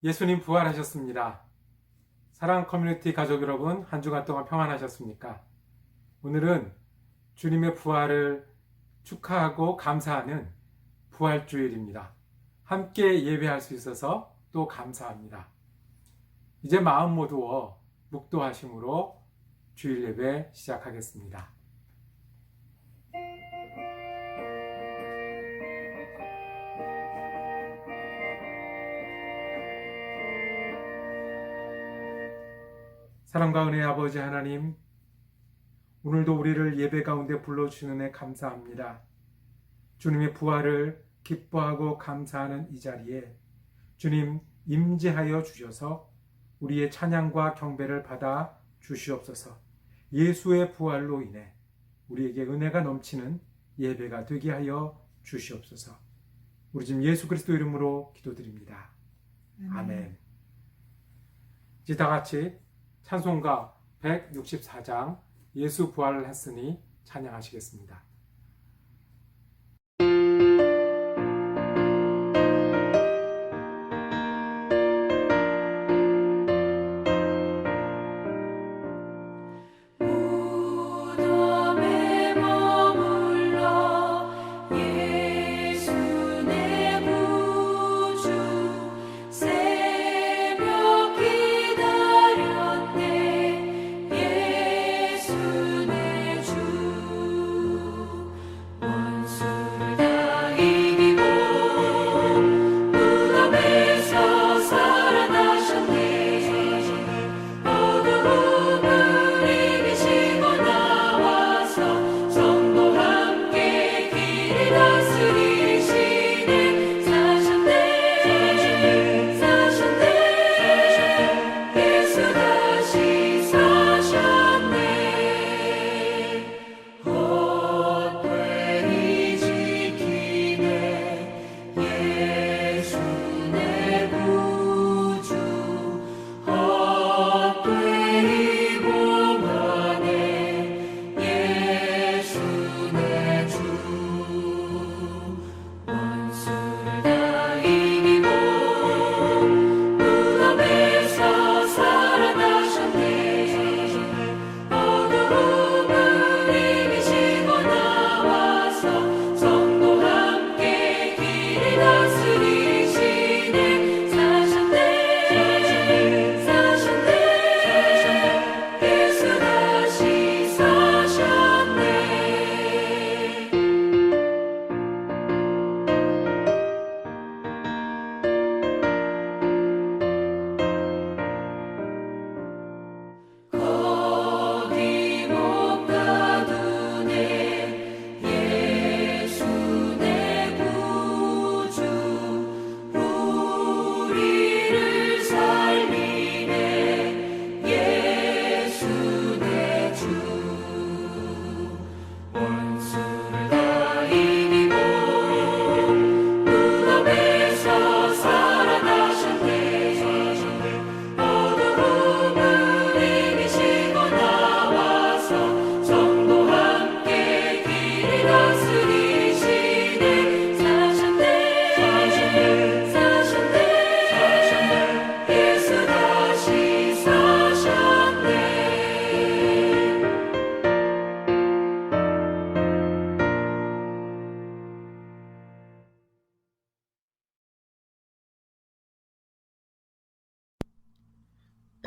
예수님 부활하셨습니다. 사랑 커뮤니티 가족 여러분, 한 주간 동안 평안하셨습니까? 오늘은 주님의 부활을 축하하고 감사하는 부활주일입니다. 함께 예배할 수 있어서 또 감사합니다. 이제 마음 모두어 묵도하심으로 주일 예배 시작하겠습니다. 사랑과 은혜의 아버지 하나님, 오늘도 우리를 예배 가운데 불러주시는 은혜 감사합니다. 주님의 부활을 기뻐하고 감사하는 이 자리에 주님 임재하여 주셔서 우리의 찬양과 경배를 받아 주시옵소서. 예수의 부활로 인해 우리에게 은혜가 넘치는 예배가 되게 하여 주시옵소서. 우리 지금 예수 그리스도 이름으로 기도드립니다. 아멘. 이제 다 같이 찬송가 164장 예수 부활을 했으니 찬양하시겠습니다.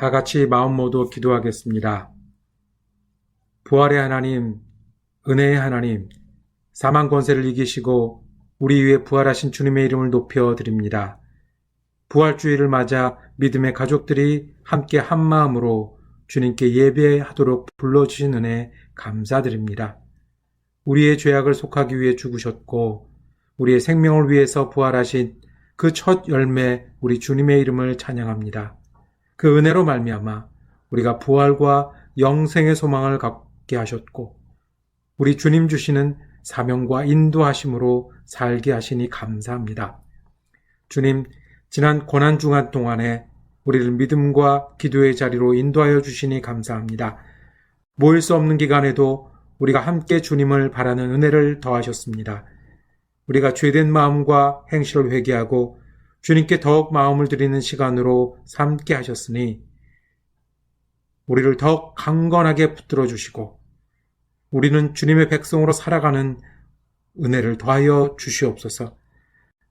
다 같이 마음 모두 기도하겠습니다. 부활의 하나님, 은혜의 하나님, 사망 권세를 이기시고 우리 위에 부활하신 주님의 이름을 높여 드립니다. 부활주일을 맞아 믿음의 가족들이 함께 한마음으로 주님께 예배하도록 불러주신 은혜 감사드립니다. 우리의 죄악을 속하기 위해 죽으셨고 우리의 생명을 위해서 부활하신 그 첫 열매 우리 주님의 이름을 찬양합니다. 그 은혜로 말미암아 우리가 부활과 영생의 소망을 갖게 하셨고 우리 주님 주시는 사명과 인도하심으로 살게 하시니 감사합니다. 주님, 지난 고난중한 동안에 우리를 믿음과 기도의 자리로 인도하여 주시니 감사합니다. 모일 수 없는 기간에도 우리가 함께 주님을 바라는 은혜를 더하셨습니다. 우리가 죄된 마음과 행실을 회개하고 주님께 더욱 마음을 드리는 시간으로 삼게 하셨으니 우리를 더욱 강건하게 붙들어 주시고 우리는 주님의 백성으로 살아가는 은혜를 더하여 주시옵소서.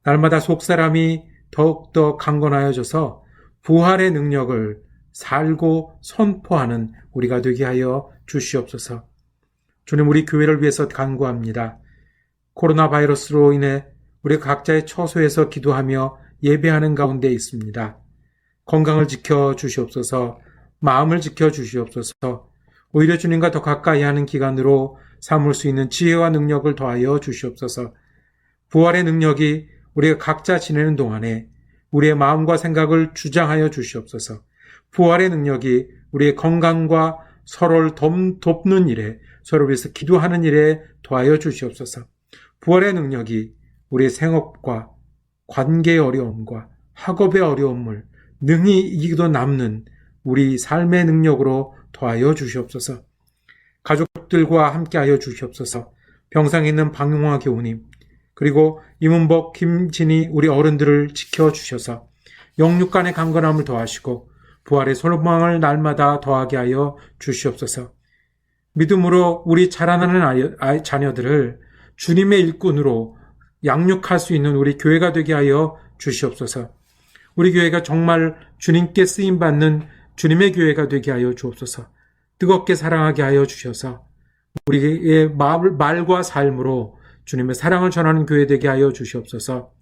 날마다 속사람이 더욱더 강건하여져서 부활의 능력을 살고 선포하는 우리가 되게 하여 주시옵소서. 주님, 우리 교회를 위해서 간구합니다. 코로나 바이러스로 인해 우리 각자의 처소에서 기도하며 예배하는 가운데 있습니다. 건강을 지켜 주시옵소서. 마음을 지켜 주시옵소서. 오히려 주님과 더 가까이 하는 기간으로 삼을 수 있는 지혜와 능력을 더하여 주시옵소서. 부활의 능력이 우리가 각자 지내는 동안에 우리의 마음과 생각을 주장하여 주시옵소서. 부활의 능력이 우리의 건강과 서로를 돕는 일에, 서로를 위해서 기도하는 일에 더하여 주시옵소서. 부활의 능력이 우리의 생업과 관계의 어려움과 학업의 어려움을 능히 이기도 남는 우리 삶의 능력으로 더하여 주시옵소서. 가족들과 함께하여 주시옵소서. 병상에 있는 박용화 교우님, 그리고 이문복, 김진희 우리 어른들을 지켜주셔서 영육 간의 강건함을 더하시고 부활의 소망을 날마다 더하게 하여 주시옵소서. 믿음으로 우리 자라나는 자녀들을 주님의 일꾼으로 양육할 수 있는 우리 교회가 되게 하여 주시옵소서. 우리 교회가 정말 주님께 쓰임받는 주님의 교회가 되게 하여 주옵소서. 뜨겁게 사랑하게 하여 주셔서 우리의 말과 삶으로 주님의 사랑을 전하는 교회 되게 하여 주시옵소서.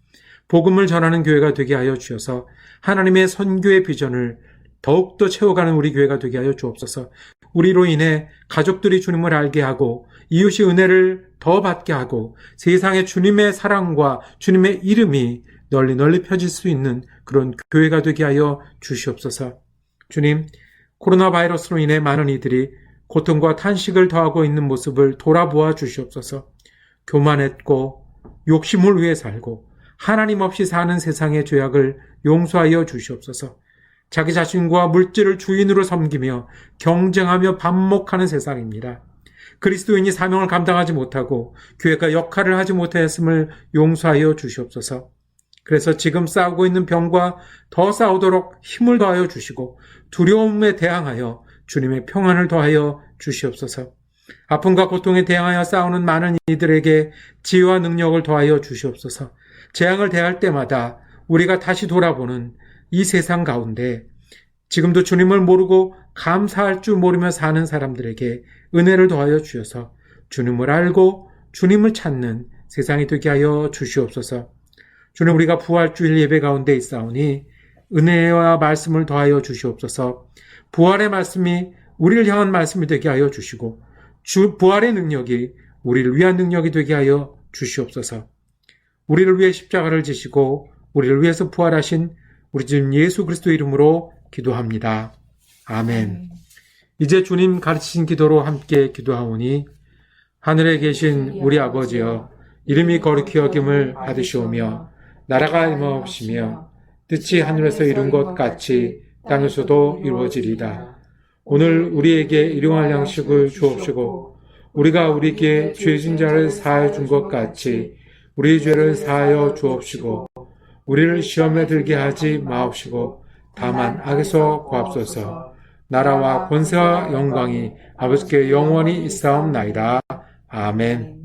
복음을 전하는 교회가 되게 하여 주셔서 하나님의 선교의 비전을 더욱더 채워가는 우리 교회가 되게 하여 주옵소서. 우리로 인해 가족들이 주님을 알게 하고 이웃이 은혜를 더 받게 하고 세상에 주님의 사랑과 주님의 이름이 널리 펴질 수 있는 그런 교회가 되게 하여 주시옵소서. 주님, 코로나 바이러스로 인해 많은 이들이 고통과 탄식을 더하고 있는 모습을 돌아보아 주시옵소서. 교만했고 욕심을 위해 살고 하나님 없이 사는 세상의 죄악을 용서하여 주시옵소서. 자기 자신과 물질을 주인으로 섬기며 경쟁하며 반목하는 세상입니다. 그리스도인이 사명을 감당하지 못하고 교회가 역할을 하지 못하였음을 용서하여 주시옵소서. 그래서 지금 싸우고 있는 병과 더 싸우도록 힘을 더하여 주시고 두려움에 대항하여 주님의 평안을 더하여 주시옵소서. 아픔과 고통에 대항하여 싸우는 많은 이들에게 지혜와 능력을 더하여 주시옵소서. 재앙을 대할 때마다 우리가 다시 돌아보는 이 세상 가운데 지금도 주님을 모르고 감사할 줄 모르며 사는 사람들에게 은혜를 더하여 주셔서 주님을 알고 주님을 찾는 세상이 되게 하여 주시옵소서. 주님, 우리가 부활주일 예배 가운데 있사오니 은혜와 말씀을 더하여 주시옵소서. 부활의 말씀이 우리를 향한 말씀이 되게 하여 주시고 부활의 능력이 우리를 위한 능력이 되게 하여 주시옵소서. 우리를 위해 십자가를 지시고 우리를 위해서 부활하신 우리 주님 예수 그리스도 이름으로 기도합니다. 아멘. 이제 주님 가르치신 기도로 함께 기도하오니 하늘에 계신 우리 아버지여, 이름이 거룩히 여김을 받으시오며 나라가 임하옵시며 뜻이 하늘에서 이룬 것 같이 땅에서도 이루어지리이다. 오늘 우리에게 일용할 양식을 주옵시고 우리가 우리에게 죄 진 자를 사하여 준 것 같이 우리 죄를 사하여 주옵시고 우리를 시험에 들게 하지 마옵시고 다만 악에서 구하옵소서. 나라와 권세와 영광이 아버지께 영원히 있사옵나이다. 아멘.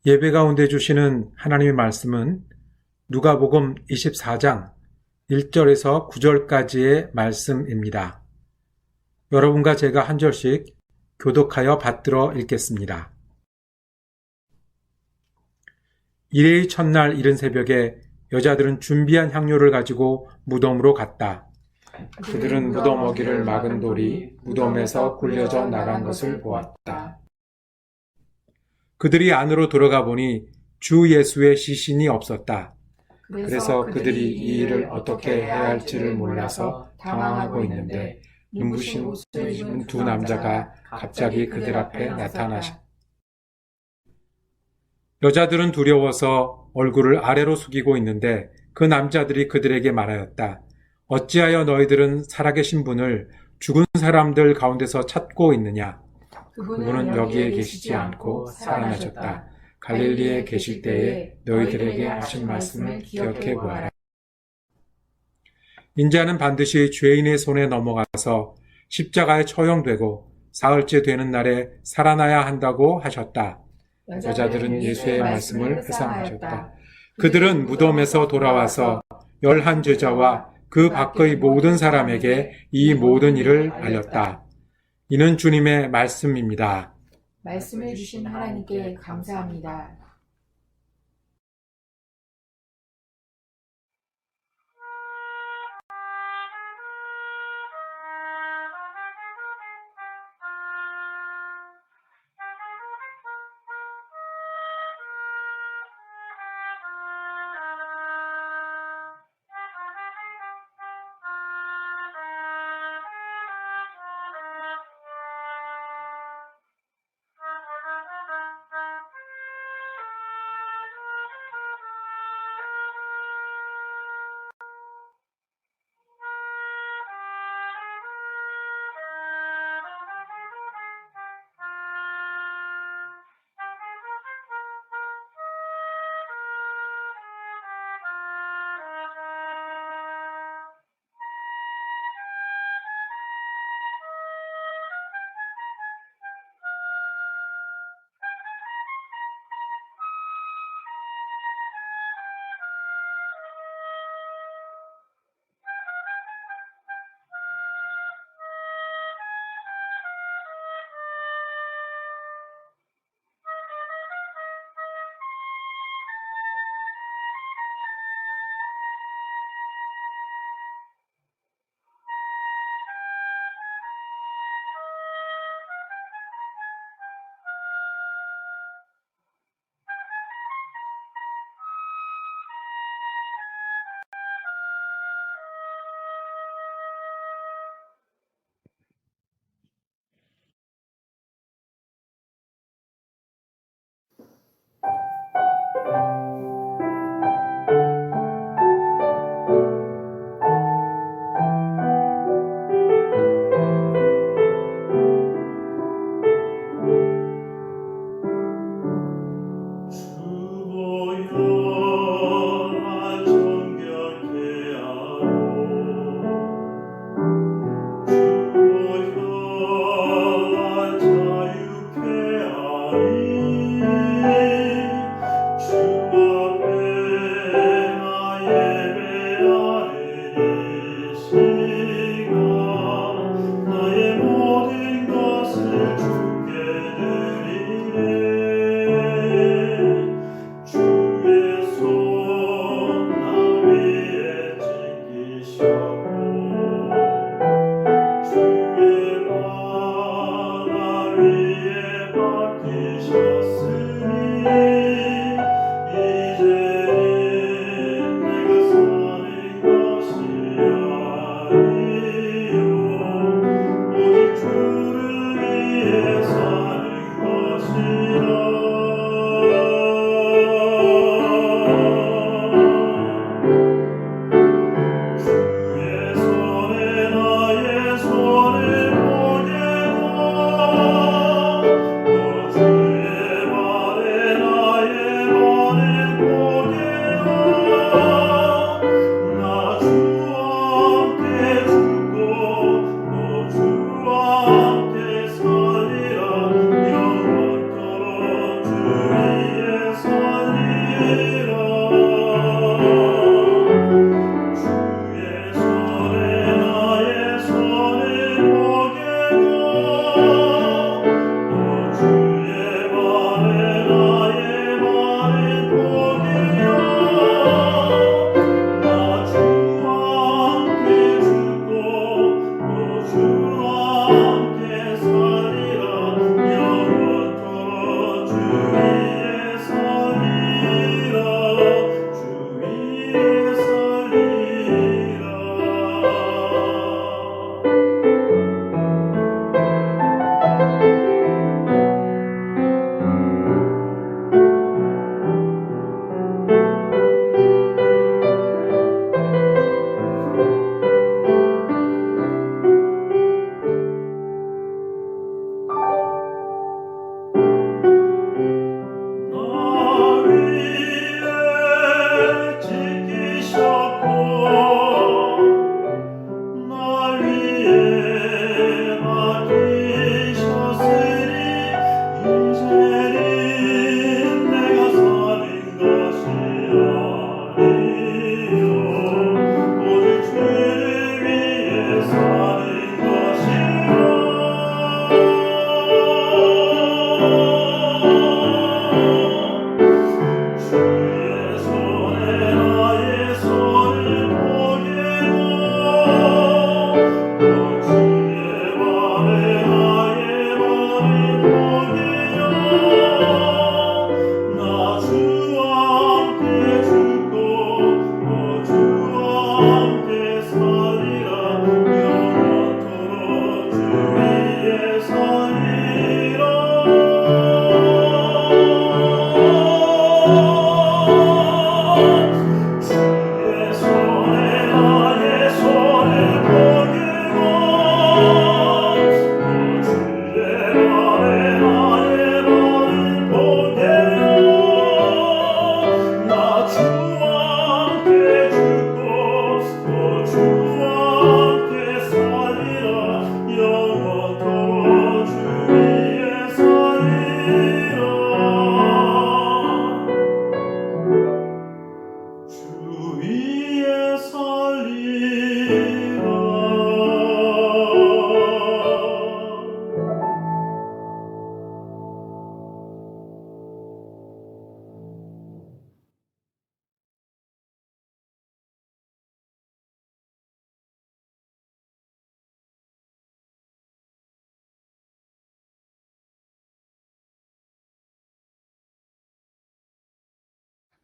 예배 가운데 주시는 하나님의 말씀은 누가복음 24장 1절에서 9절까지의 말씀입니다. 여러분과 제가 한 절씩 교독하여 받들어 읽겠습니다. 일회의 첫날 이른 새벽에 여자들은 준비한 향료를 가지고 무덤으로 갔다. 그들은 무덤 어귀를 막은 돌이 무덤에서 굴려져 나간 것을 보았다. 그들이 안으로 들어가 보니 주 예수의 시신이 없었다. 그래서 그들이 이 일을 어떻게 해야 할지를 몰라서 당황하고 있는데 눈부신 옷을 입은 두 남자가 갑자기 그들 앞에 나타나셨다. 여자들은 두려워서 얼굴을 아래로 숙이고 있는데 그 남자들이 그들에게 말하였다. 어찌하여 너희들은 살아계신 분을 죽은 사람들 가운데서 찾고 있느냐? 그분은 여기에 계시지 않고 살아나셨다. 갈릴리에 계실 때에 너희들에게 하신 말씀을 기억해 보아라. 인자는 반드시 죄인의 손에 넘어가서 십자가에 처형되고 사흘째 되는 날에 살아나야 한다고 하셨다. 여자들은 예수의 말씀을 회상하셨다. 그들은 무덤에서 돌아와서 11 제자와 그 밖의 모든 사람에게 이 모든 일을 알렸다. 이는 주님의 말씀입니다. 말씀을 주신 하나님께 감사합니다.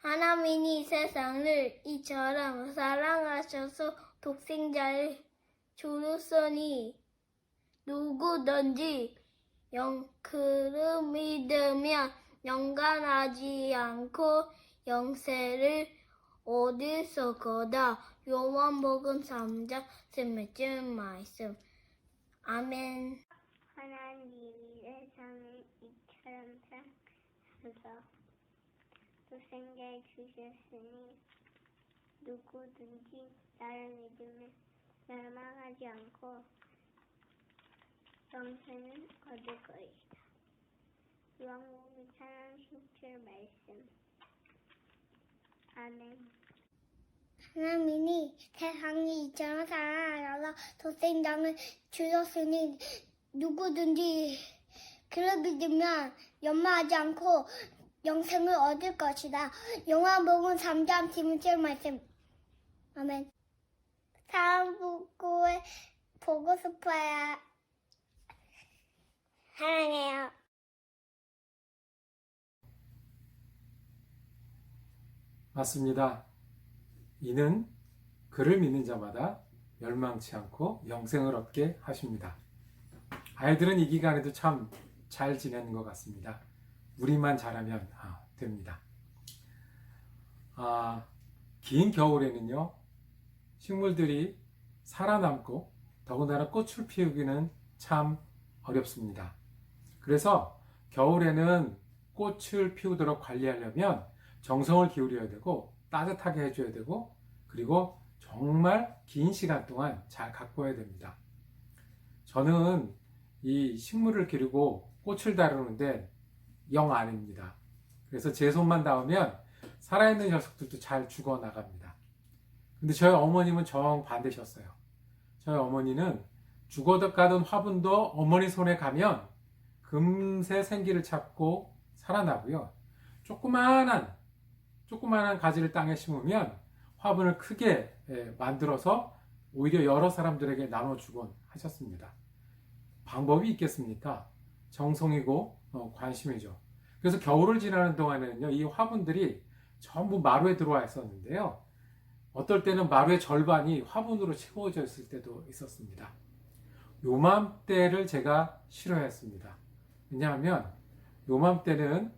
하나님이 세상을 이처럼 사랑하셔서 독생자를 주셨으니 누구든지 그를 믿으면 영원하지 않고 영생을 얻을 거다. 요한복음 3장 11절 말씀. 아멘. 하나님이 세상을 이처럼 사랑하셔서 독생자를 주셨으니 누구든지 나를 믿으면 멸망하지 않고 영생을 얻을 것이다. 요한복음 3장 10절 말씀. 아멘. 하나님이 세상이 이처럼 사랑하셔서 독생자를 주셨으니 누구든지 그를 믿으면 멸망하지 않고 영생을 얻을 것이다. 요한복음 3장 11절 말씀. 아멘. 다음 부고에 보고 싶어요. 사랑해요. 맞습니다. 이는 그를 믿는 자마다 멸망치 않고 영생을 얻게 하십니다. 아이들은 이 기간에도 참 잘 지내는 것 같습니다. 우리만 잘하면 됩니다. 긴 겨울에는요, 식물들이 살아남고 더군다나 꽃을 피우기는 참 어렵습니다. 그래서 겨울에는 꽃을 피우도록 관리하려면 정성을 기울여야 되고 따뜻하게 해줘야 되고 그리고 정말 긴 시간 동안 잘 가꿔야 됩니다. 저는 이 식물을 기르고 꽃을 다루는데 영 아닙니다. 그래서 제 손만 닿으면 살아있는 녀석들도 잘 죽어나갑니다. 근데 저희 어머님은 정반대셨어요. 저희 어머니는 죽어가던 화분도 어머니 손에 가면 금세 생기를 찾고 살아나고요. 조그마한 가지를 땅에 심으면 화분을 크게 만들어서 오히려 여러 사람들에게 나눠주곤 하셨습니다. 방법이 있겠습니까? 정성이고 관심이죠. 그래서 겨울을 지나는 동안에는요, 이 화분들이 전부 마루에 들어와 있었는데요. 어떨 때는 마루의 절반이 화분으로 채워져 있을 때도 있었습니다. 요맘때를 제가 싫어했습니다. 왜냐하면 요맘때는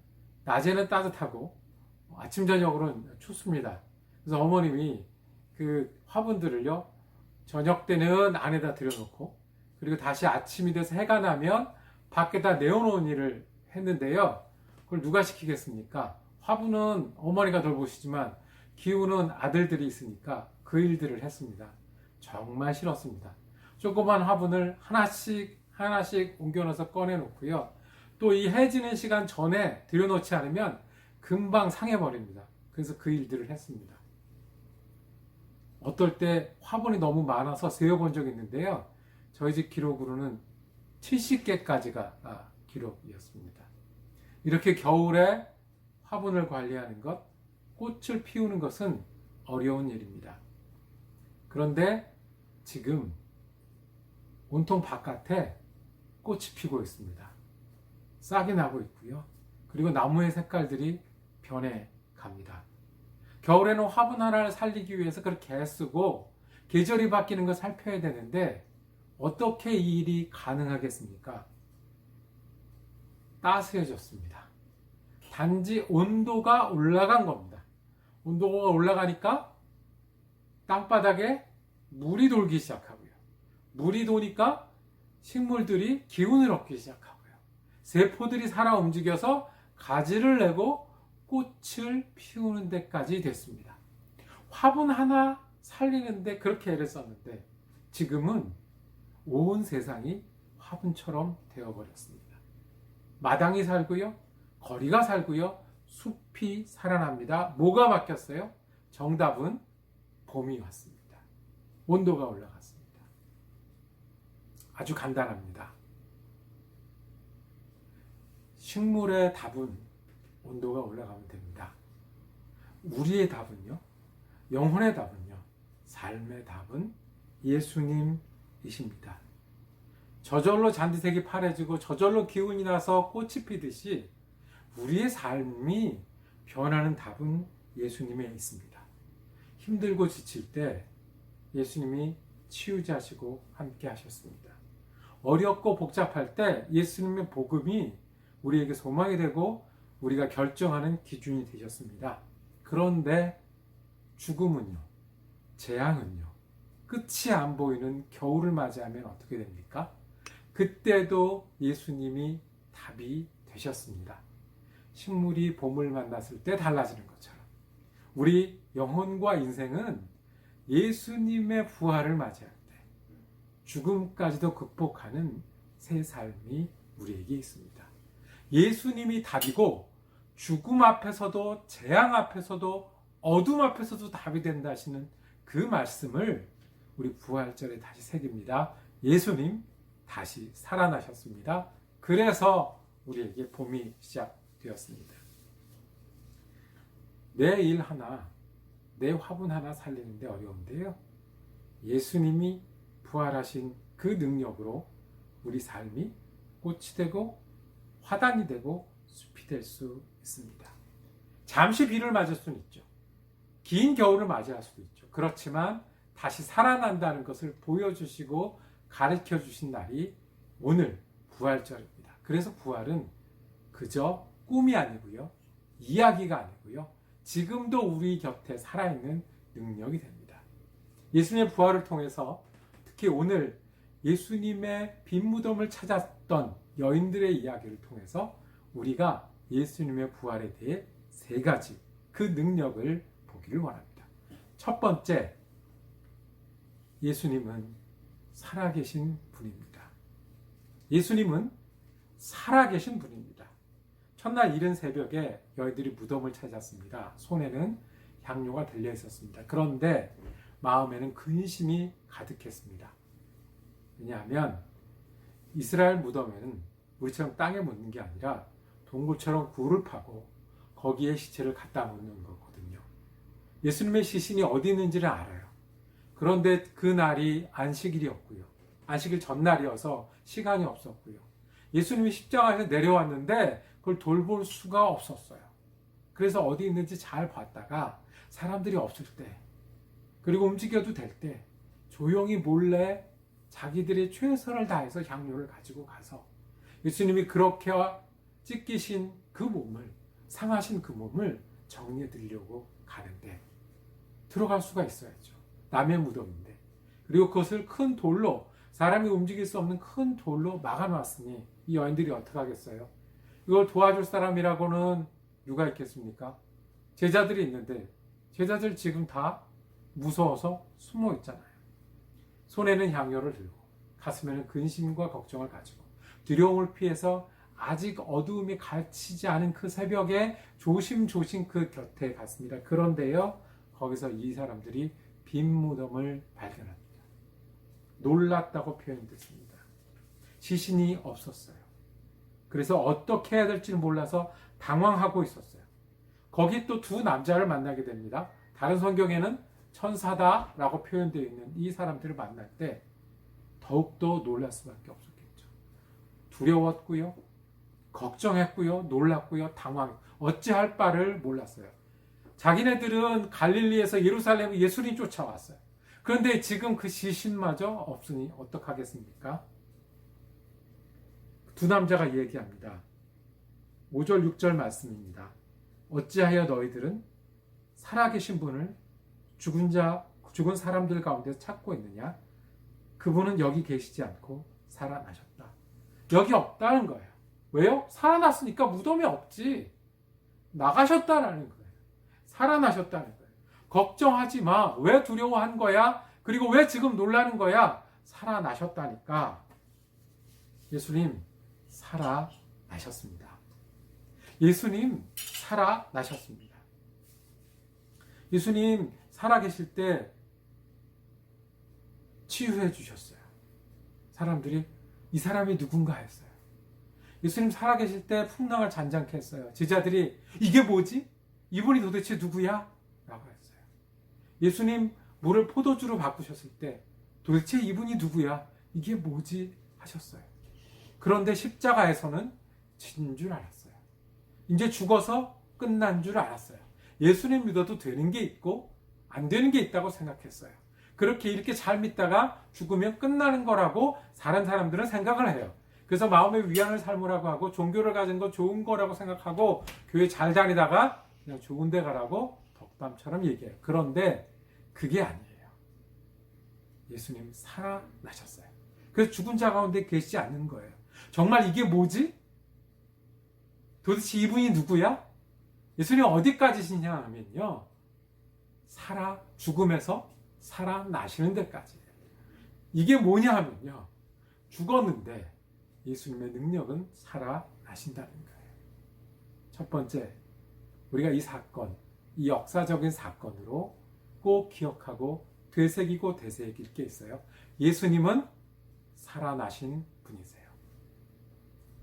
낮에는 따뜻하고 아침 저녁으로는 춥습니다. 그래서 어머님이 그 화분들을요, 저녁 때는 안에다 들여놓고 그리고 다시 아침이 돼서 해가 나면 밖에다 내어놓은 일을 했는데요. 그걸 누가 시키겠습니까? 화분은 어머니가 돌보시지만 기운은 아들들이 있으니까 그 일들을 했습니다. 정말 싫었습니다. 조그만 화분을 하나씩 옮겨놔서 꺼내놓고요. 또 이 해 지는 시간 전에 들여놓지 않으면 금방 상해버립니다. 그래서 그 일들을 했습니다. 어떨 때 화분이 너무 많아서 세어본 적이 있는데요. 저희 집 기록으로는 70개까지가 기록이었습니다. 이렇게 겨울에 화분을 관리하는 것, 꽃을 피우는 것은 어려운 일입니다. 그런데 지금 온통 바깥에 꽃이 피고 있습니다. 싹이 나고 있고요. 그리고 나무의 색깔들이 변해 갑니다. 겨울에는 화분 하나를 살리기 위해서 그렇게 애쓰고 계절이 바뀌는 걸 살펴야 되는데 어떻게 이 일이 가능하겠습니까? 따스해졌습니다. 단지 온도가 올라간 겁니다. 온도가 올라가니까 땅바닥에 물이 돌기 시작하고요. 물이 도니까 식물들이 기운을 얻기 시작하고요. 세포들이 살아 움직여서 가지를 내고 꽃을 피우는 데까지 됐습니다. 화분 하나 살리는데 그렇게 애를 썼는데 지금은 온 세상이 화분처럼 되어버렸습니다. 마당이 살고요. 거리가 살고요. 숲이 살아납니다. 뭐가 바뀌었어요? 정답은 봄이 왔습니다. 온도가 올라갔습니다. 아주 간단합니다. 식물의 답은 온도가 올라가면 됩니다. 우리의 답은요, 영혼의 답은요, 삶의 답은 예수님이십니다. 저절로 잔디색이 파래지고 저절로 기운이 나서 꽃이 피듯이 우리의 삶이 변하는 답은 예수님에 있습니다. 힘들고 지칠 때 예수님이 치유자시고 함께 하셨습니다. 어렵고 복잡할 때 예수님의 복음이 우리에게 소망이 되고 우리가 결정하는 기준이 되셨습니다. 그런데 죽음은요, 재앙은요, 끝이 안 보이는 겨울을 맞이하면 어떻게 됩니까? 그때도 예수님이 답이 되셨습니다. 식물이 봄을 만났을 때 달라지는 것처럼 우리 영혼과 인생은 예수님의 부활을 맞이할 때 죽음까지도 극복하는 새 삶이 우리에게 있습니다. 예수님이 답이고 죽음 앞에서도 재앙 앞에서도 어둠 앞에서도 답이 된다 하시는 그 말씀을 우리 부활절에 다시 새깁니다. 예수님 다시 살아나셨습니다. 그래서 우리에게 봄이 시작되었습니다. 내 일 하나, 내 화분 하나 살리는데 어려운데요. 예수님이 부활하신 그 능력으로 우리 삶이 꽃이 되고 화단이 되고 숲이 될 수 있습니다. 잠시 비를 맞을 수는 있죠. 긴 겨울을 맞이할 수도 있죠. 그렇지만 다시 살아난다는 것을 보여주시고 가르쳐 주신 날이 오늘 부활절입니다. 그래서 부활은 그저 꿈이 아니고요. 이야기가 아니고요. 지금도 우리 곁에 살아있는 능력이 됩니다. 예수님의 부활을 통해서 특히 오늘 예수님의 빈 무덤을 찾았던 여인들의 이야기를 통해서 우리가 예수님의 부활에 대해 세 가지 그 능력을 보기를 원합니다. 첫 번째, 예수님은 살아계신 분입니다. 예수님은 살아계신 분입니다. 첫날 이른 새벽에 여인들이 무덤을 찾았습니다. 손에는 향료가 들려 있었습니다. 그런데 마음에는 근심이 가득했습니다. 왜냐하면 이스라엘 무덤에는 우리처럼 땅에 묻는 게 아니라 동굴처럼 굴을 파고 거기에 시체를 갖다 묻는 거거든요. 예수님의 시신이 어디 있는지를 알아요. 그런데 그날이 안식일이었고요. 안식일 전날이어서 시간이 없었고요. 예수님이 십자가에서 내려왔는데 그걸 돌볼 수가 없었어요. 그래서 어디 있는지 잘 봤다가 사람들이 없을 때, 그리고 움직여도 될 때 조용히 몰래 자기들이 최선을 다해서 향료를 가지고 가서 예수님이 그렇게 찢기신 그 몸을, 상하신 그 몸을 정리해 드리려고 가는데 들어갈 수가 있어야죠. 남의 무덤인데. 그리고 그것을 큰 돌로, 사람이 움직일 수 없는 큰 돌로 막아놨으니 이 여인들이 어떻게 하겠어요? 이걸 도와줄 사람이라고는 누가 있겠습니까? 제자들이 있는데 제자들 지금 다 무서워서 숨어 있잖아요. 손에는 향료를 들고 가슴에는 근심과 걱정을 가지고 두려움을 피해서 아직 어두움이 갇히지 않은 그 새벽에 조심조심 그 곁에 갔습니다. 그런데요, 거기서 이 사람들이 빈 무덤을 발견합니다. 놀랐다고 표현됐습니다. 시신이 없었어요. 그래서 어떻게 해야 될지 몰라서 당황하고 있었어요. 거기 또 두 남자를 만나게 됩니다. 다른 성경에는 천사다라고 표현되어 있는 이 사람들을 만날 때 더욱더 놀랄 수밖에 없었겠죠. 두려웠고요, 걱정했고요, 놀랐고요, 당황했고요. 어찌할 바를 몰랐어요. 자기네들은 갈릴리에서 예루살렘에 예수님 쫓아왔어요. 그런데 지금 그 시신마저 없으니 어떡하겠습니까? 두 남자가 얘기합니다. 5절 6절 말씀입니다. 어찌하여 너희들은 살아계신 분을 죽은 사람들 가운데 찾고 있느냐? 그분은 여기 계시지 않고 살아나셨다. 여기 없다는 거예요. 왜요? 살아났으니까 무덤이 없지. 나가셨다라는 거예요. 살아나셨다는 거예요. 걱정하지 마. 왜 두려워한 거야? 그리고 왜 지금 놀라는 거야? 살아나셨다니까. 예수님 살아나셨습니다. 예수님 살아나셨습니다. 예수님 살아계실 때 치유해 주셨어요. 사람들이 이 사람이 누군가 했어요. 예수님 살아계실 때 풍랑을 잔잔케 했어요. 제자들이 이게 뭐지? 이분이 도대체 누구야? 라고 했어요. 예수님 물을 포도주로 바꾸셨을 때 도대체 이분이 누구야? 이게 뭐지? 하셨어요. 그런데 십자가에서는 진 줄 알았어요. 이제 죽어서 끝난 줄 알았어요. 예수님 믿어도 되는 게 있고 안 되는 게 있다고 생각했어요. 그렇게 이렇게 잘 믿다가 죽으면 끝나는 거라고 다른 사람들은 생각을 해요. 그래서 마음의 위안을 삼으라고 하고 종교를 가진 거 좋은 거라고 생각하고 교회 잘 다니다가 그냥 좋은 데 가라고 덕담처럼 얘기해요. 그런데 그게 아니에요. 예수님 살아나셨어요. 그래서 죽은 자 가운데 계시지 않는 거예요. 정말 이게 뭐지? 도대체 이분이 누구야? 예수님 어디까지시냐 하면요. 죽음에서 살아나시는 데까지예요. 이게 뭐냐 하면요. 죽었는데 예수님의 능력은 살아나신다는 거예요. 첫 번째, 우리가 이 사건, 이 역사적인 사건으로 꼭 기억하고 되새기고 되새길 게 있어요. 예수님은 살아나신 분이세요.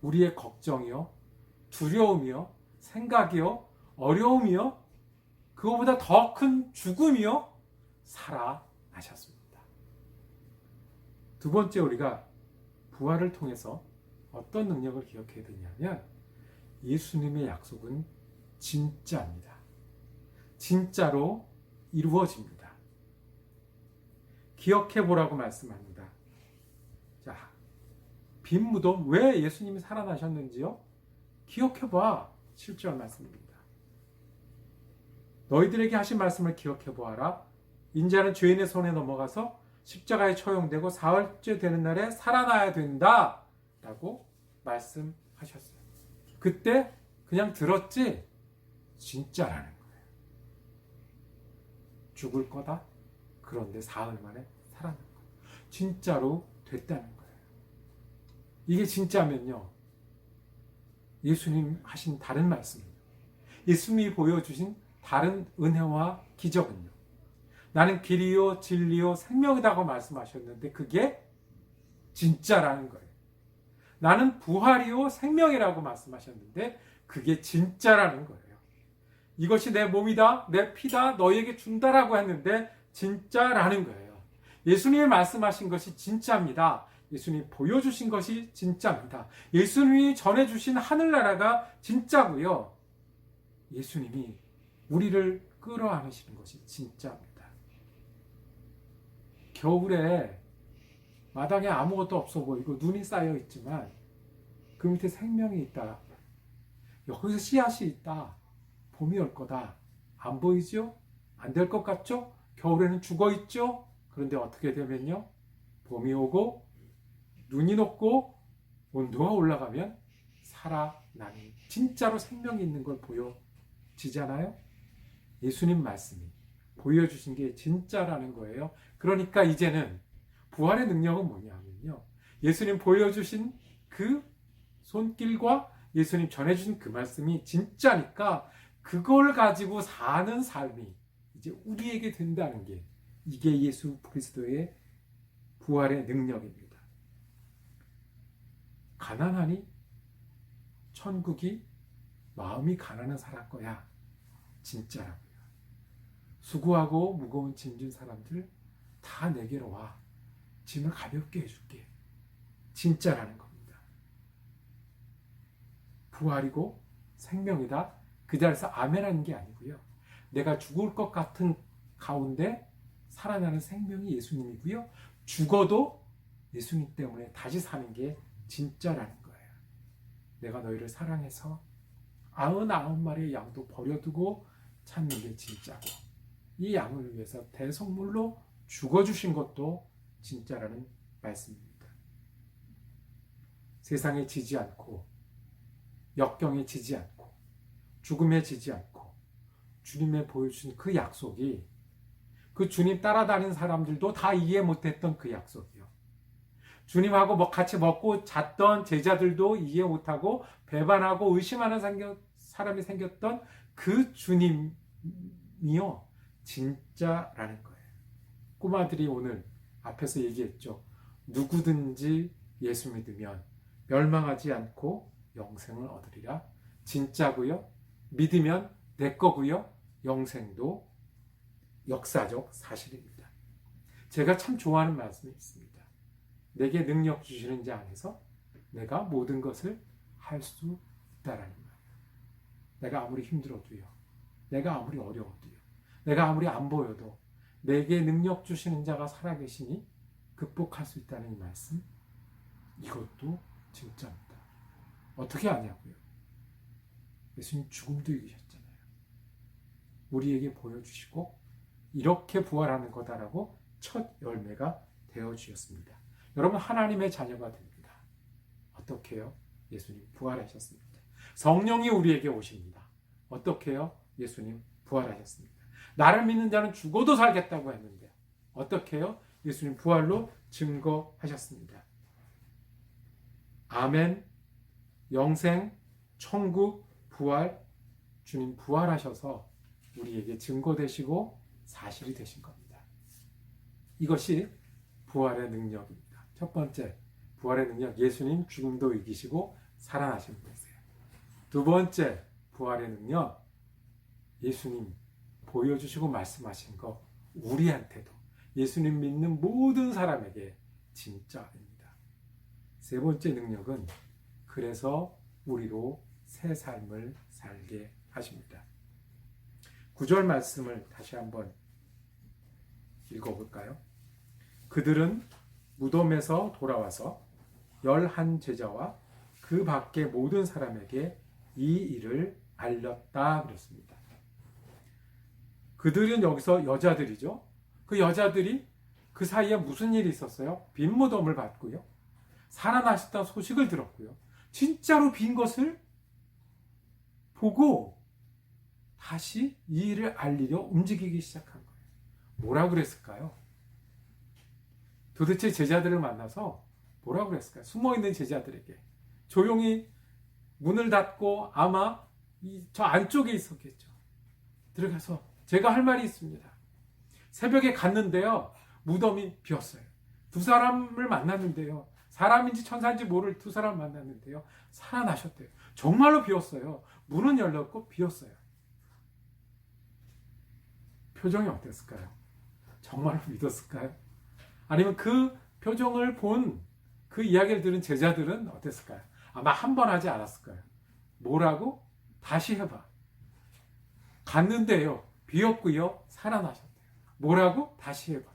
우리의 걱정이요, 두려움이요, 생각이요, 어려움이요, 그거보다 더 큰 죽음이요, 살아나셨습니다. 두 번째, 우리가 부활을 통해서 어떤 능력을 기억해야 되냐면 예수님의 약속은 진짜입니다. 진짜로 이루어집니다. 기억해 보라고 말씀합니다. 자, 빈 무덤, 왜 예수님이 살아나셨는지요? 기억해 봐. 7절 말씀입니다. 너희들에게 하신 말씀을 기억해 보아라. 인자는 죄인의 손에 넘어가서 십자가에 처형되고 사흘째 되는 날에 살아나야 된다 라고 말씀하셨어요. 그때 그냥 들었지 진짜라는 거예요. 죽을 거다. 그런데 사흘 만에 살아난 거예요. 진짜로 됐다는 거예요. 이게 진짜면요, 예수님 하신 다른 말씀이에요. 예수님이 보여주신 다른 은혜와 기적은요, 나는 길이요 진리요 생명이라고 말씀하셨는데 그게 진짜라는 거예요. 나는 부활이요 생명이라고 말씀하셨는데 그게 진짜라는 거예요. 이것이 내 몸이다, 내 피다, 너에게 준다라고 했는데 진짜라는 거예요. 예수님이 말씀하신 것이 진짜입니다. 예수님이 보여주신 것이 진짜입니다. 예수님이 전해주신 하늘나라가 진짜고요. 예수님이 우리를 끌어안으시는 것이 진짜입니다. 겨울에 마당에 아무것도 없어 보이고 눈이 쌓여 있지만 그 밑에 생명이 있다. 여기서 씨앗이 있다. 봄이 올 거다. 안 보이죠? 안 될 것 같죠? 겨울에는 죽어 있죠? 그런데 어떻게 되면요? 봄이 오고 눈이 녹고 온도가 올라가면 살아나는 진짜로 생명이 있는 걸 보여지잖아요? 예수님 말씀이 보여주신 게 진짜라는 거예요. 그러니까 이제는 부활의 능력은 뭐냐면요, 예수님 보여주신 그 손길과 예수님 전해주신 그 말씀이 진짜니까 그걸 가지고 사는 삶이 이제 우리에게 된다는 게, 이게 예수 그리스도의 부활의 능력입니다. 가난하니 천국이 마음이 가난한 사람 거야. 진짜라고요. 수고하고 무거운 짐 진 사람들 다 내게로 와. 짐을 가볍게 해줄게. 진짜라는 겁니다. 부활이고 생명이다. 그 자리에서 아멘하는 게 아니고요. 내가 죽을 것 같은 가운데 살아나는 생명이 예수님이고요. 죽어도 예수님 때문에 다시 사는 게 진짜라는 거예요. 내가 너희를 사랑해서 99마리의 양도 버려두고 찾는 게 진짜고, 이 양을 위해서 대속물로 죽어주신 것도 진짜라는 말씀입니다. 세상에 지지 않고, 역경에 지지 않고, 죽음에 지지 않고, 주님의 보여주신 그 약속이, 그 주님 따라다니는 사람들도 다 이해 못했던 그 약속이요. 주님하고 같이 먹고 잤던 제자들도 이해 못하고 배반하고 의심하는 사람이 생겼던 그 주님이요, 진짜라는 거예요. 꼬마들이 오늘 앞에서 얘기했죠. 누구든지 예수 믿으면 멸망하지 않고 영생을 얻으리라. 진짜고요. 믿으면 내 거고요. 영생도 역사적 사실입니다. 제가 참 좋아하는 말씀이 있습니다. 내게 능력 주시는 자 안에서 내가 모든 것을 할 수 있다라는 말이에요. 내가 아무리 힘들어도요, 내가 아무리 어려워도요. 내가 아무리 안 보여도 내게 능력 주시는 자가 살아계시니 극복할 수 있다는 이 말씀, 이것도 진짜입니다. 어떻게 아냐고요? 예수님 죽음도 이기셨잖아요. 우리에게 보여주시고 이렇게 부활하는 거다라고 첫 열매가 되어주셨습니다. 여러분, 하나님의 자녀가 됩니다. 어떻게 해요? 예수님 부활하셨습니다. 성령이 우리에게 오십니다. 어떻게 해요? 예수님 부활하셨습니다. 나를 믿는 자는 죽어도 살겠다고 했는데 어떻게 해요? 예수님 부활로 증거하셨습니다. 아멘, 영생, 천국, 부활, 주님 부활하셔서 우리에게 증거되시고 사실이 되신 겁니다. 이것이 부활의 능력입니다. 첫 번째, 부활의 능력, 예수님 죽음도 이기시고 살아나신 분이세요. 두 번째, 부활의 능력, 예수님 보여주시고 말씀하신 거 우리한테도, 예수님 믿는 모든 사람에게 진짜입니다. 세 번째 능력은 그래서 우리로 새 삶을 살게 하십니다. 9절 말씀을 다시 한번 읽어볼까요? 그들은 무덤에서 돌아와서 11 제자와 그 밖의 모든 사람에게 이 일을 알렸다 그랬습니다. 그들은 여기서 여자들이죠. 그 여자들이 그 사이에 무슨 일이 있었어요? 빈 무덤을 봤고요. 살아나셨다는 소식을 들었고요. 진짜로 빈 것을 보고 다시 이 일을 알리려 움직이기 시작한 거예요. 뭐라고 그랬을까요? 도대체 제자들을 만나서 뭐라고 그랬을까요? 숨어있는 제자들에게 조용히 문을 닫고 아마 저 안쪽에 있었겠죠. 들어가서 제가 할 말이 있습니다. 새벽에 갔는데요. 무덤이 비었어요. 두 사람을 만났는데요. 사람인지 천사인지 모를 두 사람을 만났는데요. 살아나셨대요. 정말로 비었어요. 문은 열렸고 비었어요. 표정이 어땠을까요? 정말로 믿었을까요? 아니면 그 표정을 본 그 이야기를 들은 제자들은 어땠을까요? 아마 한 번 하지 않았을까요? 뭐라고? 다시 해봐. 갔는데요. 비었고요. 살아나셨대요. 뭐라고? 다시 해봐.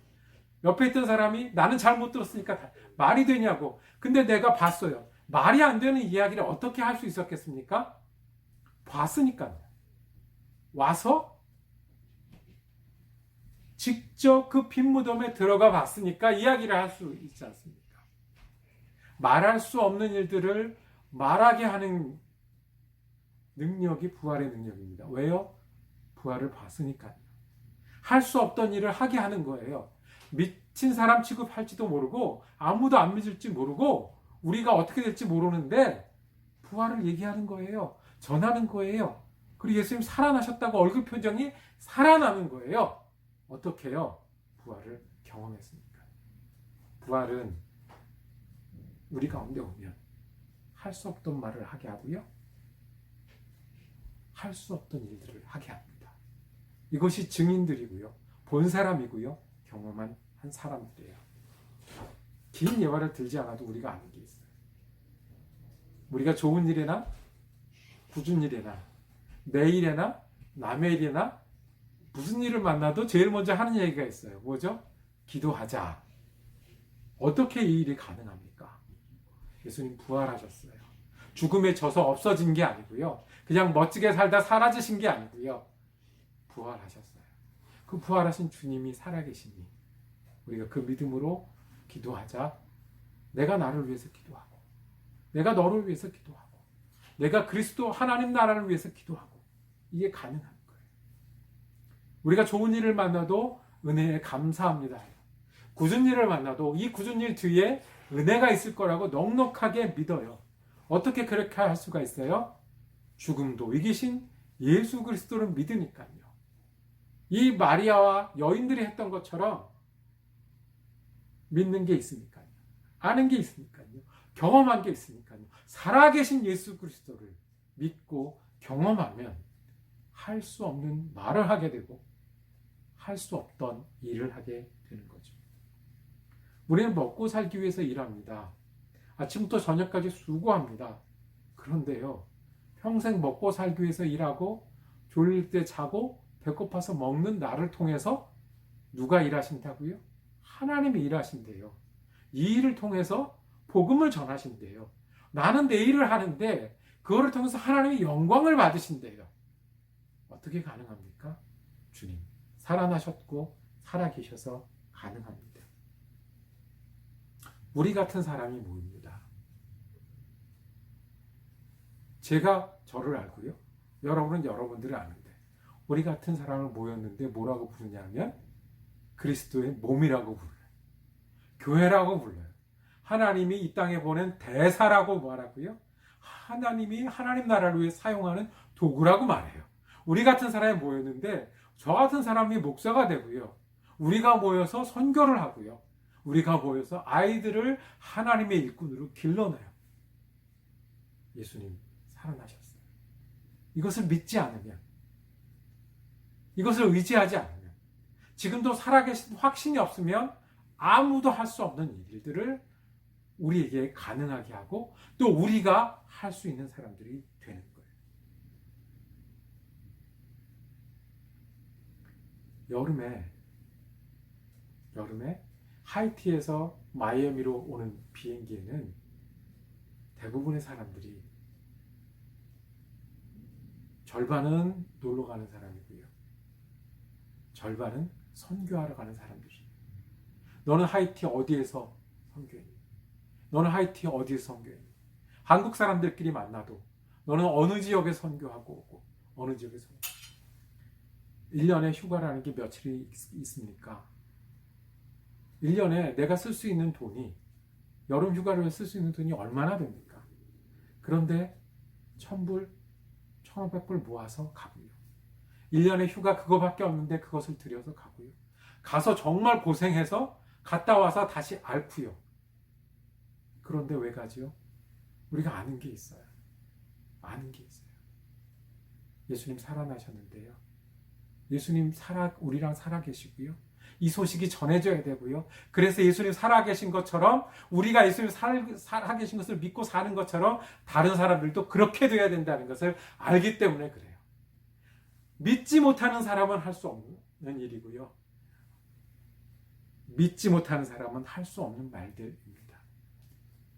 옆에 있던 사람이 나는 잘 못 들었으니까 말이 되냐고. 근데 내가 봤어요. 말이 안 되는 이야기를 어떻게 할 수 있었겠습니까? 봤으니까요. 와서 직접 그 빈 무덤에 들어가 봤으니까 이야기를 할 수 있지 않습니까? 말할 수 없는 일들을 말하게 하는 능력이 부활의 능력입니다. 왜요? 부활을 봤으니까요. 할 수 없던 일을 하게 하는 거예요. 미친 사람 취급할지도 모르고 아무도 안 믿을지 모르고 우리가 어떻게 될지 모르는데 부활을 얘기하는 거예요. 전하는 거예요. 그리고 예수님 살아나셨다고 얼굴 표정이 살아나는 거예요. 어떻게 해요? 부활을 경험했으니까. 부활은 우리 가운데 오면 할 수 없던 말을 하게 하고요. 할 수 없던 일들을 하게 합니다. 이것이 증인들이고요. 본 사람이고요. 경험한 한 사람들이에요. 긴 예화를 들지 않아도 우리가 아는 게 있어요. 우리가 좋은 일이나 굳은 일이나 내 일이나 남의 일이나 무슨 일을 만나도 제일 먼저 하는 얘기가 있어요. 뭐죠? 기도하자. 어떻게 이 일이 가능합니까? 예수님 부활하셨어요. 죽음에 져서 없어진 게 아니고요. 그냥 멋지게 살다 사라지신 게 아니고요. 부활하셨어요. 그 부활하신 주님이 살아계시니 우리가 그 믿음으로 기도하자. 내가 나를 위해서 기도하고 내가 너를 위해서 기도하고 내가 그리스도 하나님 나라를 위해서 기도하고 이게 가능한 거예요. 우리가 좋은 일을 만나도 은혜에 감사합니다. 굳은 일을 만나도 이 굳은 일 뒤에 은혜가 있을 거라고 넉넉하게 믿어요. 어떻게 그렇게 할 수가 있어요? 죽음도 이기신 예수 그리스도를 믿으니까요. 이 마리아와 여인들이 했던 것처럼 믿는 게 있으니까요. 아는 게 있으니까요. 경험한 게 있으니까요. 살아계신 예수 그리스도를 믿고 경험하면 할 수 없는 말을 하게 되고 할 수 없던 일을 하게 되는 거죠. 우리는 먹고 살기 위해서 일합니다. 아침부터 저녁까지 수고합니다. 그런데요, 평생 먹고 살기 위해서 일하고 졸릴 때 자고 배고파서 먹는 나를 통해서 누가 일하신다고요? 하나님이 일하신대요. 이 일을 통해서 복음을 전하신대요. 나는 내 일을 하는데 그거를 통해서 하나님이 영광을 받으신대요. 어떻게 가능합니까? 주님 살아나셨고 살아계셔서 가능합니다. 우리 같은 사람이 모입니다. 제가 저를 알고요. 여러분은 여러분들을 아는데 우리 같은 사람을 모였는데 뭐라고 부르냐면 그리스도의 몸이라고 불러요. 교회라고 불러요. 하나님이 이 땅에 보낸 대사라고 말하고요. 하나님이 하나님 나라를 위해 사용하는 도구라고 말해요. 우리 같은 사람이 모였는데 저 같은 사람이 목사가 되고요. 우리가 모여서 선교를 하고요. 우리가 모여서 아이들을 하나님의 일꾼으로 길러내요. 예수님 살아나셨어요. 이것을 믿지 않으면, 이것을 의지하지 않으면, 지금도 살아계신 확신이 없으면 아무도 할 수 없는 일들을 우리에게 가능하게 하고 또 우리가 할 수 있는 사람들이 되는 거예요. 여름에 하이티에서 마이애미로 오는 비행기에는 대부분의 사람들이 절반은 놀러 가는 사람이고요. 절반은 선교하러 가는 사람들이에요. 너는 하이티 어디에서 선교했니? 너는 하이티 어디에서 선교했니? 한국 사람들끼리 만나도 너는 어느 지역에 선교하고 오고 어느 지역에 선교. 1년에 휴가라는 게 며칠이 있습니까? 1년에 내가 쓸 수 있는 돈이 여름 휴가를 쓸 수 있는 돈이 얼마나 됩니까? 그런데 1,000불, 1,500불 모아서 가고요. 1년에 휴가 그거밖에 없는데 그것을 들여서 가고요. 가서 정말 고생해서 갔다 와서 다시 앓고요. 그런데 왜 가지요? 우리가 아는 게 있어요. 아는 게 있어요. 예수님 살아나셨는데요. 예수님 우리랑 살아계시고요. 이 소식이 전해져야 되고요. 그래서 예수님 살아계신 것처럼 우리가 예수님 살아계신 것을 믿고 사는 것처럼 다른 사람들도 그렇게 돼야 된다는 것을 알기 때문에 그래요. 믿지 못하는 사람은 할 수 없는 일이고요. 믿지 못하는 사람은 할 수 없는 말들입니다.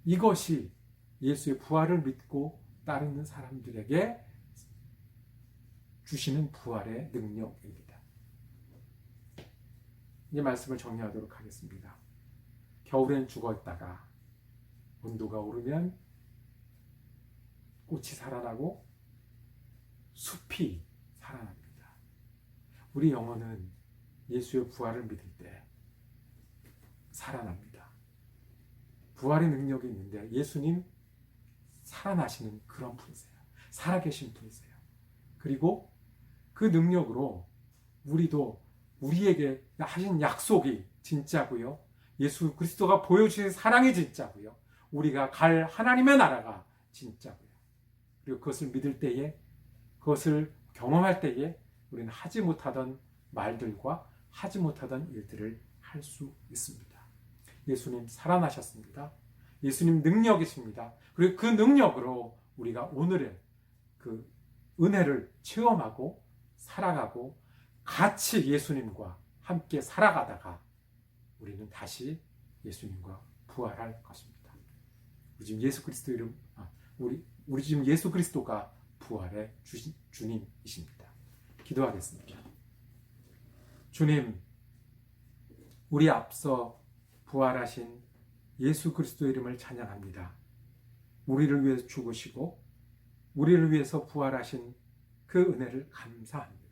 이것이 예수의 부활을 믿고 따르는 사람들에게 주시는 부활의 능력입니다. 이 말씀을 정리하도록 하겠습니다. 겨울엔 죽어있다가 온도가 오르면 꽃이 살아나고 숲이 살아납니다. 우리 영혼은 예수의 부활을 믿을 때 살아납니다. 부활의 능력이 있는데 예수님 살아나시는 그런 분이세요. 살아계신 분이세요. 그리고 그 능력으로 우리도 우리에게 하신 약속이 진짜고요. 예수 그리스도가 보여주신 사랑이 진짜고요. 우리가 갈 하나님의 나라가 진짜고요. 그리고 그것을 믿을 때에, 그것을 경험할 때에 우리는 하지 못하던 말들과 하지 못하던 일들을 할 수 있습니다. 예수님 살아나셨습니다. 예수님 능력이십니다. 그리고 그 능력으로 우리가 오늘의 그 은혜를 체험하고 살아가고 같이 예수님과 함께 살아가다가 우리는 다시 예수님과 부활할 것입니다. 우리 지금 예수 그리스도 우리 지금 예수 그리스도가 부활의 주님이십니다. 기도하겠습니다. 주님, 우리 앞서 부활하신 예수 그리스도의 이름을 찬양합니다. 우리를 위해서 죽으시고 우리를 위해서 부활하신 그 은혜를 감사합니다.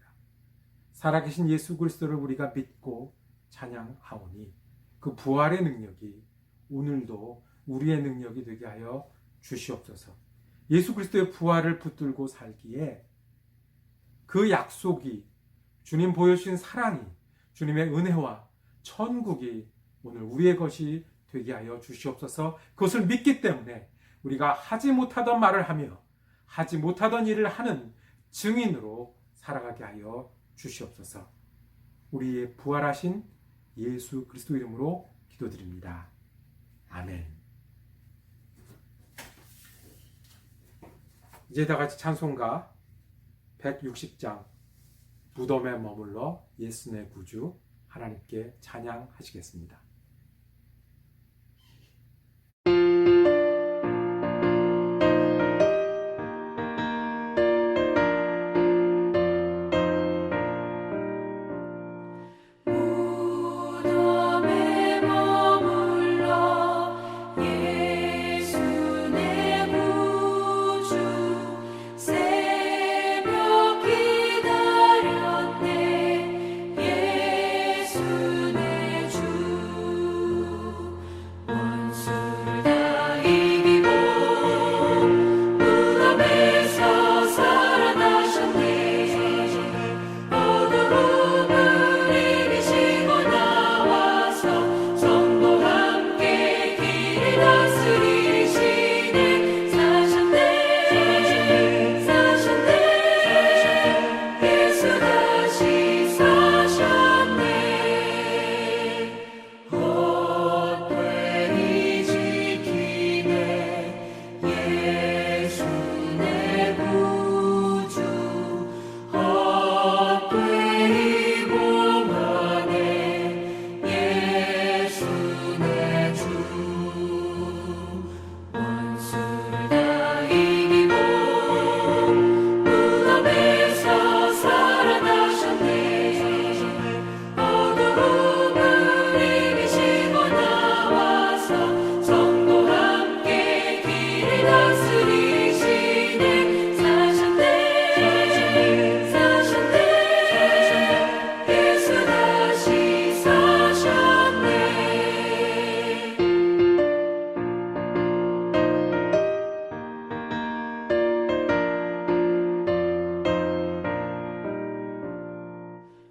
살아계신 예수 그리스도를 우리가 믿고 찬양하오니 그 부활의 능력이 오늘도 우리의 능력이 되게 하여 주시옵소서. 예수 그리스도의 부활을 붙들고 살기에 그 약속이, 주님 보여주신 사랑이, 주님의 은혜와 천국이 오늘 우리의 것이 되게 하여 주시옵소서. 그것을 믿기 때문에 우리가 하지 못하던 말을 하며 하지 못하던 일을 하는 증인으로 살아가게 하여 주시옵소서. 우리의 부활하신 예수 그리스도 이름으로 기도드립니다. 아멘. 이제 다 같이 찬송가 160장 무덤에 머물러 예수 내 구주 하나님께 찬양하시겠습니다. 무덤에 머물러 예수 내 구주 새벽 기다렸네 예수 내 주 원수를 다 이기고 무덤에서 살아나셨네 어두움을 이기시고 나와서 성도 함께 길을 다스리시네 사셨네 사셨네 예수 다시 사셨네 헛되이 지키네 예수 내 구주 헛되이 봉하네 예수 내 주 원수를 다 이기고 무덤에서 살아나셨네 어두움을 이기시고 나와서 성도 함께 길을 다스리시네 사셨네 사셨네 예수 다시 사셨네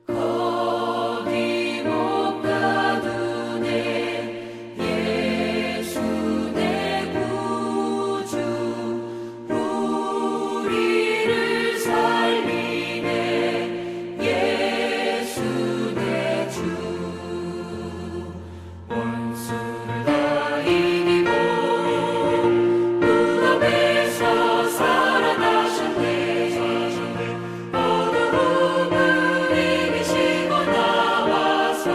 거기 못 가두네 예수 내 구주 우리를 살리네 예수 내 주 원수를 다 이기고 무덤에서 살아나셨네 어두움을 이기시고 나와서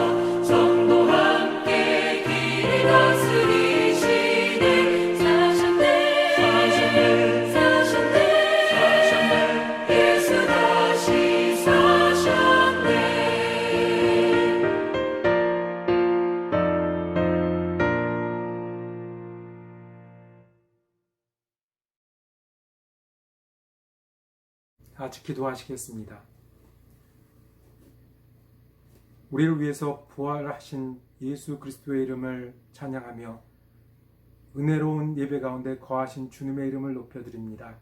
성도 함께 길을 다스리시네 사셨네 사셨네 예수 다시 사셨네 다 같이 기도하시겠습니다. 우리를 위해서 부활하신 예수 그리스도의 이름을 찬양하며 은혜로운 예배 가운데 거하신 주님의 이름을 높여드립니다.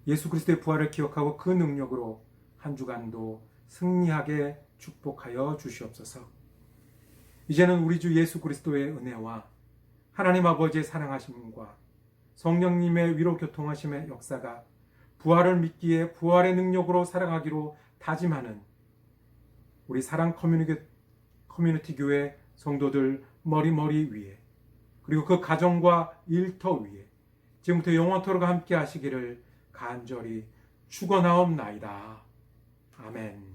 예수 그리스도의 부활을 기억하고 그 능력으로 한 주간도 승리하게 축복하여 주시옵소서. 이제는 우리 주 예수 그리스도의 은혜와 하나님 아버지의 사랑하심과 성령님의 위로 교통하심의 역사가 부활을 믿기에 부활의 능력으로 살아가기로 다짐하는 우리 사랑 커뮤니티 교회 성도들 머리 위에 그리고 그 가정과 일터 위에 지금부터 영원토록 함께 하시기를 간절히 축원하옵나이다. 아멘.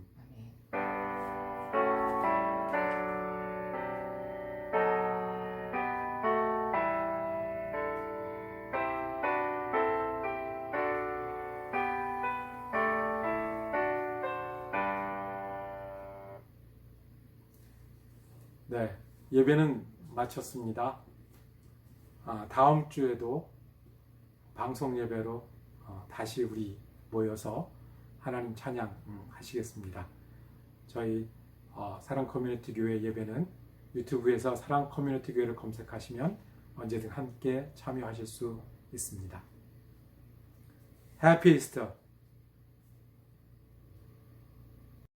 네, 예배는 마쳤습니다. 다음 주에도 방송 예배로 다시 우리 모여서 하나님 찬양 하시겠습니다. 저희 사랑 커뮤니티 교회 예배는 유튜브에서 사랑 커뮤니티 교회를 검색하시면 언제든 함께 참여하실 수 있습니다. 해피 이스터!